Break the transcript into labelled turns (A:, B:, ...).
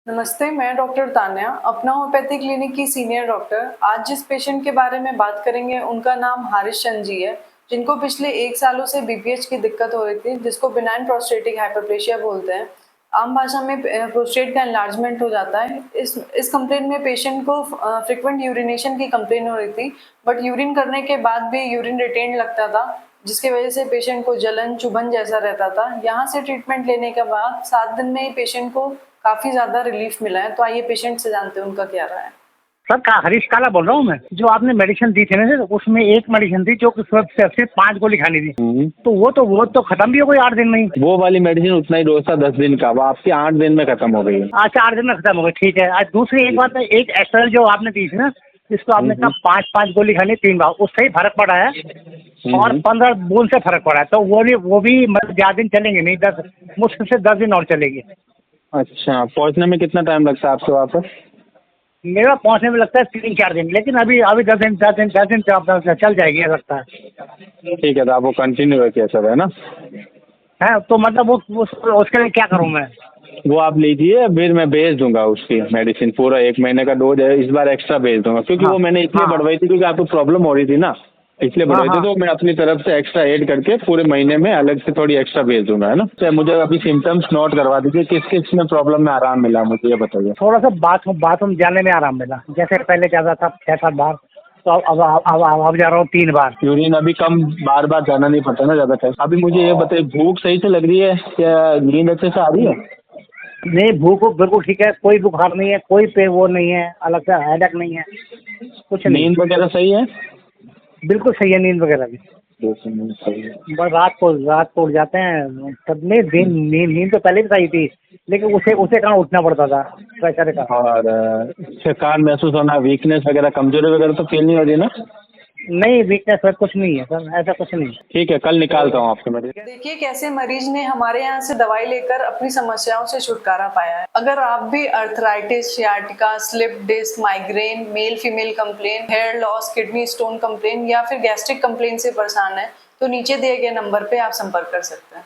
A: नमस्ते, मैं डॉक्टर तान्या, अपना होम्योपैथी क्लिनिक की सीनियर डॉक्टर। आज जिस पेशेंट के बारे में बात करेंगे, उनका नाम हारिस चंद जी है, जिनको पिछले 1 सालों से बीपीएच की दिक्कत हो रही थी, जिसको बिनाइन प्रोस्टेटिक हाइपरप्लेशिया बोलते हैं। आम भाषा में प्रोस्टेट का एनलार्जमेंट हो जाता है। इस कंप्लेन में पेशेंट को फ्रीक्वेंट यूरिनेशन की कंप्लेन हो रही थी, बट यूरिन करने के बाद भी यूरिन रिटेन लगता था, जिसकी वजह से पेशेंट को जलन, चुभन जैसा रहता था। यहाँ से ट्रीटमेंट लेने के बाद 7 दिन में ही पेशेंट को काफ़ी ज़्यादा रिलीफ मिला है। तो आइए पेशेंट से जानते हैं उनका क्या रहा है।
B: सर हरीश काला बोल रहा हूँ मैं। जो आपने मेडिसिन दी थी ना सर, उसमें एक मेडिसिन थी जो कि सिर्फ 5 गोली खानी थी। तो वो तो खत्म भी हो गई 8 दिन में ही।
C: वो वाली मेडिसिन उतना ही डोज था 10 दिन का, वो आपके 8 दिन में खत्म हो गई है।
B: अच्छा, 8 दिन में खत्म हो गई, ठीक है। आज दूसरी एक बात है, एक एस्ट्रल जो आपने दी थी ना, जिसको आपने कहा 5-5 गोली खानी 3 बार, उससे ही फर्क पड़ा है। और 15 बूंद से फर्क पड़ा है। तो वो भी मतलब ज्यादा दिन चलेंगे नहीं, 10 मुश्किल से 10 दिन और चलेगी।
C: अच्छा, पहुंचने में कितना टाइम लगता है आपके वहाँ पर?
B: मेरा पहुंचने में लगता है 3-4 दिन, लेकिन अभी अभी 10 दिन चल जाएगी लगता है।
C: ठीक है, तो आप वो कंटिन्यू रखिए सब, है ना?
B: है तो मतलब उसके लिए क्या करूँ मैं?
C: वो आप लीजिए, फिर मैं भेज दूंगा उसकी मेडिसिन। पूरा 1 महीने का डोज है, इस बार एक्स्ट्रा भेज दूंगा, क्योंकि
B: हाँ,
C: वो मैंने इसलिए
B: हाँ,
C: बढ़वाई थी क्योंकि आपको प्रॉब्लम हो रही थी ना, इसलिए
B: हाँ,
C: बढ़वाई थी।
B: हाँ।
C: तो मैं अपनी तरफ से एक्स्ट्रा ऐड करके पूरे महीने में अलग से थोड़ी एक्स्ट्रा भेज दूंगा, है ना? तो मुझे अभी सिम्टम्स नोट करवा दीजिए, किस किस में प्रॉब्लम में आराम मिला, मुझे ये बताइए।
B: थोड़ा सा बाथरूम जाने में आराम मिला। जैसे पहले जाता था 6-7 बार, तो अब जा रहा हूँ 3 बार।
C: यूरिन अभी कम, बार बार जाना नहीं पड़ता ना ज़्यादा टाइम। अभी मुझे ये बताइए, भूख सही से लग रही है या नींद अच्छे से आ रही है?
B: नहीं, भूख बिल्कुल ठीक है, कोई बुखार नहीं है, कोई पे वो नहीं है, अलग से हेडेक नहीं है, कुछ नहीं।
C: नींद वगैरह सही है?
B: बिल्कुल सही है, नींद वगैरह भी।
C: नींद सही है।
B: बस रात को उठ जाते हैं, तब नहीं दिन नींद तो पहले भी सही थी, लेकिन उसे कहाँ उठना पड़ता था प्रेशर का।
C: और थकान महसूस होना, वीकनेस वगैरह, कमजोरी वगैरह तो फील नहीं हो रही ना?
B: नहीं, वीकनेस सर कुछ नहीं है सर, ऐसा कुछ नहीं।
C: ठीक है, कल निकालता हूँ आपके मेडिसिन।
A: देखिए कैसे मरीज ने हमारे यहाँ से दवाई लेकर अपनी समस्याओं से छुटकारा पाया है। अगर आप भी arthritis, sciatica, slip disc, migraine, male female complain, hair loss, kidney stone complain या फिर गैस्ट्रिक कंप्लेन से परेशान है, तो नीचे दिए गए नंबर पे आप संपर्क कर सकते हैं।